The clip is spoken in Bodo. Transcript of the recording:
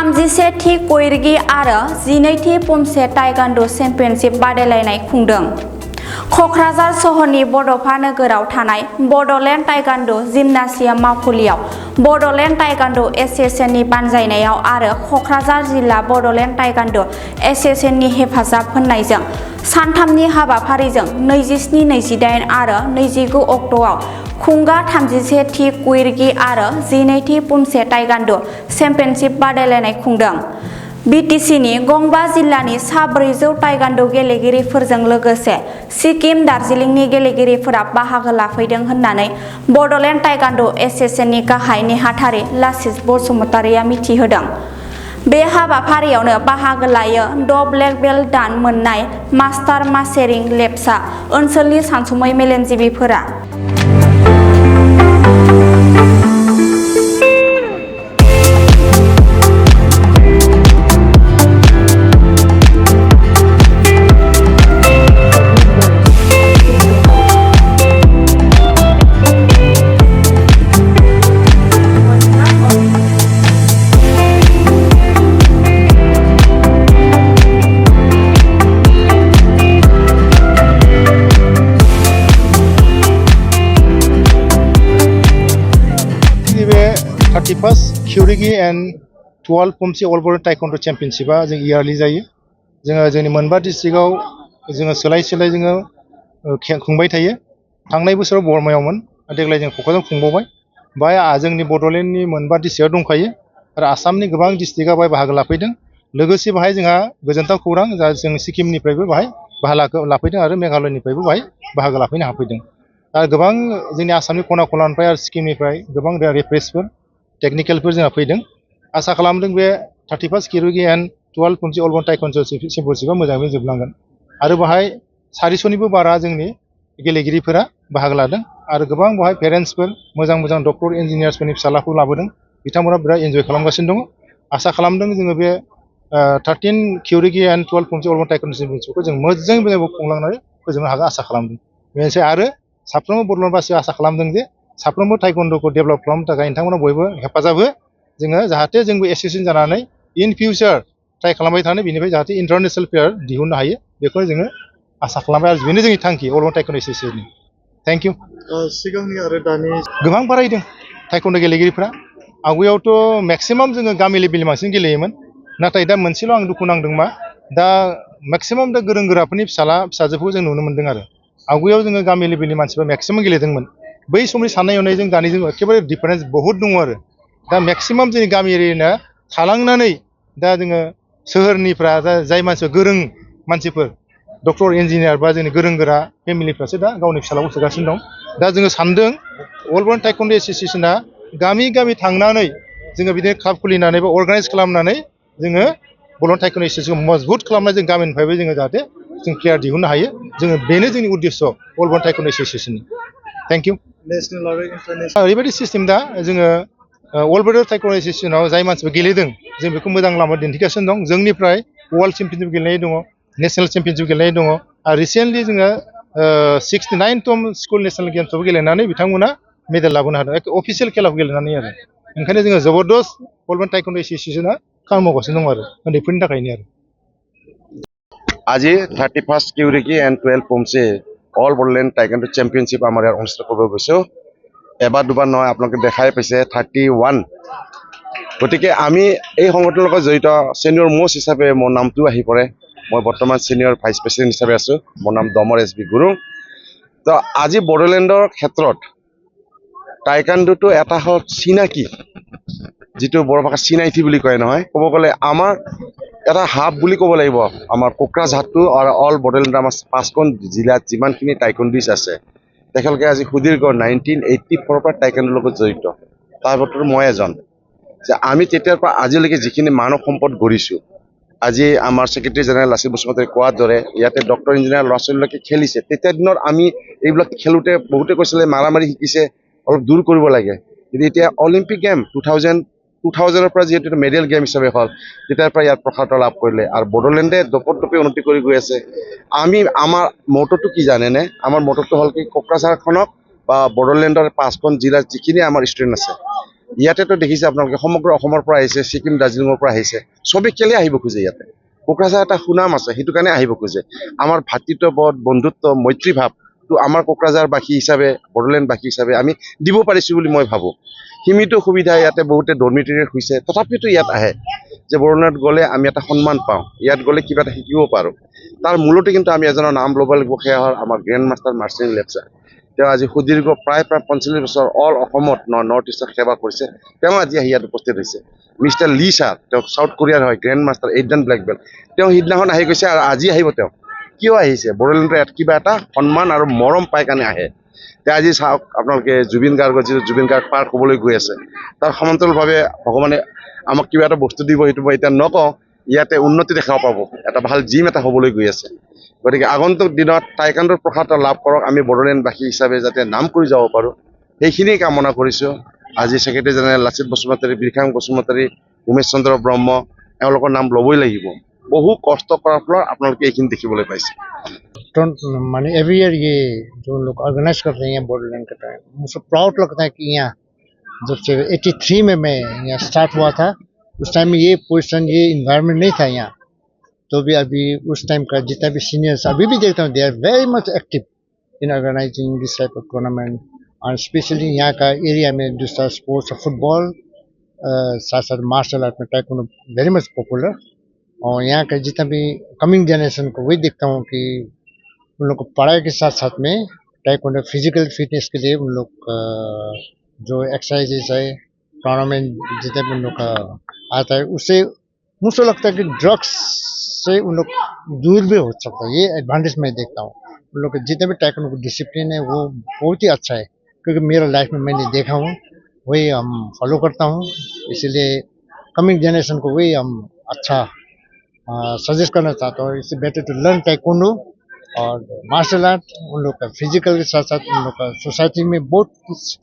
31थि कयर्गी आरो 12थि पमसे ताइकान्ड' चेम्पियनशिप बादायलायनाय खुंदों। कक्राझार सहरनि बड'फा नोगोराव थानाय बड'लेण्ड ताइकान्ड' जिमनासियाम मावखुलियाव बड'लेण्ड ताइकान्ड' एस'सिएशननि बानजायनायाव आरो कक्राझार जिल्ला बड'लेण्ड ताइकान्ड' एस'सिएशननि हेफाजाब होनायजों सानथामनि हाबाफारिजों 27, 28 आरो 29 अक्ट'आव खुंगा 31थि कयर्गी आरो 12थि पमसे ताइकान्ड' चेम्पियनशिप बादायलायनाय खुंदों। बिटिसिनि गंबा जिल्लानि सा 400 ताइकान्ड' गेलेगिरिफोरजों लोगोसे सिक्किम, दार्जिलिंनि गेलेगिरिफोरा बाहागो लाफैदों होननानै बड'लेण्ड ताइकान्ड' एस'सिएशननि गाहाय नेहाथारि लासित बसुमतारिया मिथिहोदों। बे हाबाफारियावनो बाहागो लायो द' ब्लेक बेल्ट दान मोननाय मास्टार माचेरिं लेप्चा ओनसोलनि सानसुमै मेलेमजिबिफोरा। First क्यूरिगी and 12 पमसे all Bodoland taekwondo' चेम्पियनशिपा जों इयारलि जायो। जोंनि मोनबा डिस्ट्रिक्टआव जोङो सोलाय जोङो खुंबाय थायो। थांनाय बोसोराव बरमायावमोन, देग्लाय जों क'क्राझाराव खुंबावबाय। बाहाय जोंनि बड'लेण्डनि मोनबा डिस्ट्रिक्टआव दंखायो आरो आसामनि गोबां डिस्ट्रिक्टआ बाहाय बाहागो लाफैदों। लोगोसे बाहाय जोंहा गोजोनथाव खौरां, जों सिक्किमनिफ्रायबो बाहाय बाहागो लाफैदों आरो मेघालयनिफ्रायबो बाहाय बाहागो लाफैनो हाफैदों। आरो गोबां जोंनि आसामनि खना खनलानिफ्राय आरो सिक्किमनिफ्राय गोबां रेफारिफोर टेकनिकेलफोर जोंहा फैदों। आसा खालामदों बे 31 क्यूरिगी एंड 12 पमसे अल बड'लेण्ड ताइकान्ड' चेम्पियनशिपा मोजाङै जोबलांगोन आरो बाहाय 400निबो बारा जोंनि गेलेगिरिफोरा बाहागो लादों आरो गोबां बाहाय पेरेन्टसफोर मोजां डक्टर इन्जिनियार्सफोरनि फिसालाखौ लाबोदों। बिथांमोना बिराद एन्जय खालामगासिनो दङ। आसा खालामदों जोङो बे 13 क्यूरिगी एंड 12 पमसे अल बड'लेण्ड ताइकान्ड' चेम्पियनशिपखौ जों मोजाङै खुंलांनानै फोजोबनो हागोन आसा खालामदों। बेनोसै आरो साफ्रोमबो बड'लेण्डबासिया आसा खालामदों जे साफ्रोमबो ताइकान्ड'खौ डेभेलप खालामनो थाखाय नोंथांमोना बयबो हेफाजाब हो। जोङो जाहाथे जोंबो एस'सिएशन जानानै इन फिउचार ट्राइ खालामबाय थानो, बेनिफ्राय जाहाथे इन्टारनेसनेल प्लेयार दिहुननो हायो, बेखौ जोङो आसा खालामबाय आरो बेनो जोंनि थांखि अल बड'लेण्ड ताइकान्ड' एस'सिएशननि। Thank you. सिगांनि आरो दानि गोबां बारायदों ताइकान्ड' गेलेगिरिफ्रा। आवगायावथ' मेक्सिमाम जोङो गामि लेभेलनि बांसिन गेलेयोमोन, नाथाय दा मोनसेल' आं दुखु नांदों मा, दा मेक्सिमाम दा गोरों गोराफोरनि फिसाजोखौ जों नुनो मोन्दों आरो आवगायाव जोङो गामि लेभेलनि मानसिफ्रा मेक्सिमाम गेलेदोंमोन। बै समनि साननाय हनायजों दानिजों एखेबारे डिफारेन्स बहुद दङ आरो दा मेक्सिमाम जोंनि गामि एरियाना थालांनानै दा जोङो सोहोरनिफ्रा जाय मानसिफोर गोरों मानसिफोर डक्टर इन्जिनियार बा जोंनि गोरों गोरा फेमिलिफ्रासो दा गावनि फिसालाखौ सोगासिनो दं। दा जोङो सानदों अल बड'लेण्ड ताइकान्ड' एस'सिएशना गामि थांनानै जोङो बिदिनो क्लाब खुलिनानै बा अर्गानाइज खालामनानै जोङो बड'लेण्ड ताइकान्ड' एस'सिएशनखौ मजबुत खालामनाय जों गामिनिफ्रायबो जोङो जाहाथे जों प्लेयार दिहुननो हायो। जोङो बेनो जोंनि उद्देश्य अल बड'लेण्ड ताइकान्ड' एस'सिएशननि। Thank you. नेशनेल आरो इन्टारनेशनेल ओरैबायदि सिस्टेम दा जोङो अल बड'लेण्ड ताइकान्ड' एस'सिएशनाव जाय मानसिफोर गेलेदों जों बेखौ मोजां लामा दिन्थिगासिनो दं। जोंनिफ्राय वर्ल्ड चेम्पियनशिप गेलेनाय दङ, नेशनेल चेम्पियनशिप गेलेनाय दङ आरो रिसेन्टलि जोङो 69तम स्कुल नेशनेल गेम्सआवबो गेलेनानै बिथांमोना मेडेल लाबोनो हादों, अफिसियेल खेलाखौ गेलेनानै आरो ओंखायनो जोङो जबरदस्त अल बड'लेण्ड ताइकान्ड' एस'सिएशना खामानि मावगासिनो दं आरो उन्दैफोरनि थाखायनो आरो। আজি 31 কিউৰিকি এণ্ড 12 পমছে অল বডোলেণ্ড টাইকাণ্ডো চেম্পিয়নশ্বিপ আমাৰ ইয়াত অনুষ্ঠিত কৰিব গৈছোঁ। এবাৰ দুবাৰ নহয়, আপোনালোকে দেখাই পাইছে 31। গতিকে আমি এই সংগঠনৰ লগত জড়িত ছিনিয়ৰ মোষ্ট হিচাপে মোৰ নামটো আহি পৰে। মই বৰ্তমান ছিনিয়ৰ ভাইচ প্ৰেচিডেণ্ট হিচাপে আছোঁ। মোৰ নাম ডমৰ এছ বি গুৰুং। তো আজি বড়োলেণ্ডৰ ক্ষেত্ৰত টাইকাণ্ডোটো এটা হ'ল চিনাকি, যিটো বড়ো ভাষাত চিনাইথি বুলি কয় নহয়, ক'ব গ'লে আমাৰ এটা হাব বুলি ক'ব লাগিব। আমাৰ কোকৰাঝাৰটো আৰু অল বড়োলেণ্ড আমাৰ 5খন জিলাত যিমানখিনি টাইকণ্ডিজ আছে, তেখেতলোকে আজি সুদীৰ্ঘ 1984 পৰা টাইকাণ্ডোৰ লগত জড়িত। তাৰ ভিতৰত মই এজন। যে আমি তেতিয়াৰ পৰা আজিলৈকে যিখিনি মানৱ সম্পদ গঢ়িছোঁ, আজি আমাৰ ছেক্ৰেটাৰী জেনেৰেল লাচিত বসুমতাৰীয়ে কোৱাৰ দৰে ইয়াতে ডক্টৰ ইঞ্জিনিয়াৰ ল'ৰা ছোৱালীবিলাকে খেলিছে। তেতিয়া দিনত আমি এইবিলাক খেলোঁতে বহুতে কৈছিলে মাৰি শিকিছে, অলপ দূৰ কৰিব লাগে। কিন্তু এতিয়া অলিম্পিক গেম 2000ৰ পৰা যিহেতু মেডেল গেম হিচাপে হ'ল, তেতিয়াৰ পৰা ইয়াত প্ৰসাৰতা লাভ কৰিলে আৰু বড়োলেণ্ডে দপদপে উন্নতি কৰি গৈ আছে। আমাৰ মটটো কি জানেনে? আমাৰ মটটো হ'ল কি, কোকৰাঝাৰখনক বা বড়োলেণ্ডৰ 5খন জিলাৰ যিখিনি আমাৰ ষ্টুডেণ্ট আছে, ইয়াতেতো দেখিছে আপোনালোকে সমগ্ৰ অসমৰ পৰা আহিছে, ছিকিম দাৰ্জিলিঙৰ পৰা আহিছে, চবেই কেলে আহিব খোজে ইয়াতে। কোকৰাঝাৰ এটা সুনাম আছে, সেইটো কাৰণে আহিব খোজে। আমাৰ ভাতৃত্ববোধ, বন্ধুত্ব, মৈত্ৰী ভাৱটো আমাৰ কোকৰাঝাৰবাসী হিচাপে, বড়োলেণ্ডবাসী হিচাপে আমি দিব পাৰিছোঁ বুলি মই ভাবোঁ। সীমিত সুবিধা ইয়াতে বহুতে ডৰ্মিটৰীত শুইছে, তথাপিতো ইয়াত আহে যে বড়োলেণ্ডত গ'লে আমি এটা সন্মান পাওঁ, ইয়াত গ'লে কিবা এটা শিকিব পাৰোঁ। তাৰ মূলতে কিন্তু আমি এজনৰ নাম ল'ব লাগিব, সেয়া হ'ল আমাৰ গ্ৰেণ্ড মাষ্টাৰ মাৰ্চিন লেপচা। তেওঁ আজি সুদীৰ্ঘ প্ৰায় 45 বছৰ অল অসমত নৰ্থ ইষ্টত সেৱা কৰিছে। তেওঁ আজি আহি ইয়াত উপস্থিত হৈছে। মিষ্টাৰ লি ছাৰ, তেওঁ চাউথ কোৰিয়াৰ হয়, grand master 8 dan black belt. তেওঁ সিদিনাখন আহি গৈছে আৰু আজি আহিব। তেওঁ কিয় আহিছে? বড়োলেণ্ডৰ ইয়াত কিবা এটা সন্মান আৰু মৰম পাই কাৰণে আহে। এতিয়া আজি চাওক আপোনালোকে জুবিন গাৰ্গৰ যিটো জুবিন গাৰ্গ পাৰ্ক হ'বলৈ গৈ আছে, তাৰ সমান্তৰালভাৱে ভগৱানে আমাক কিবা এটা বস্তু দিব, সেইটো মই এতিয়া নকওঁ। ইয়াতে উন্নতি দেখা পাব, এটা ভাল জিম এটা হ'বলৈ গৈ আছে। গতিকে আগন্তুক দিনত টাইকাণ্ডৰ প্ৰসাদ লাভ কৰক, আমি বড়োলেণ্ডবাসী হিচাপে যাতে নাম কৰি যাব পাৰোঁ, সেইখিনিয়ে কামনা কৰিছোঁ। আজি ছেক্ৰেটাৰী জেনেৰেল লাচিত বসুমতাৰী, বীৰখাং বসুমতাৰী, উমেশ চন্দ্ৰ ব্ৰহ্ম, এওঁলোকৰ নাম ল'বই লাগিব। বহু কষ্ট কৰাৰ ফলত আপোনালোকে এইখিনি দেখিবলৈ পাইছে। माने एवरी ईयर ये जो लोग ऑर्गेनाइज करते हैं बॉर्डरलैंड का टाइम, मुझे प्राउड लगता है कि यहाँ जब से 83 में मैं यहाँ स्टार्ट हुआ था, उस टाइम में ये पोजीशन, ये इन्वायरमेंट नहीं था यहाँ। तो भी अभी उस टाइम का जितना भी सीनियर्स अभी भी देखता हूँ, they are very much active in organising this type of tournament. और स्पेशली यहाँ का एरिया में दूसरा स्पोर्ट्स फुटबॉल, साथ साथ मार्शल आर्ट में टाइकोंडो वेरी मच पॉपुलर। और यहाँ का जितना भी कमिंग जनरेशन को वही देखता हूँ कि उन लोग को पढ़ाई के साथ साथ में टाइकोंडो फिजिकल फिटनेस के लिए उन लोग जो एक्सरसाइजेस है, टूर्नामेंट जितना भी उन लोग का आता है, उससे मुझे लगता है कि ड्रग्स से उन लोग दूर भी हो सकता है। ये एडवांटेज मैं देखता हूँ। उन लोग का जितना भी टाइकोंडो का डिसिप्लिन है वो बहुत ही अच्छा है, क्योंकि मेरा लाइफ में मैंने देखा हूँ, वही हम फॉलो करता हूँ। इसीलिए कमिंग जनरेशन को वही हम अच्छा सजेस्ट करना चाहता हूँ। इससे बेटर टू लर्न टाइकोंडो और मार्शल आर्ट। उन लोग का फिजिकल के साथ साथ उन लोग का सोसाइटी में बहुत कुछ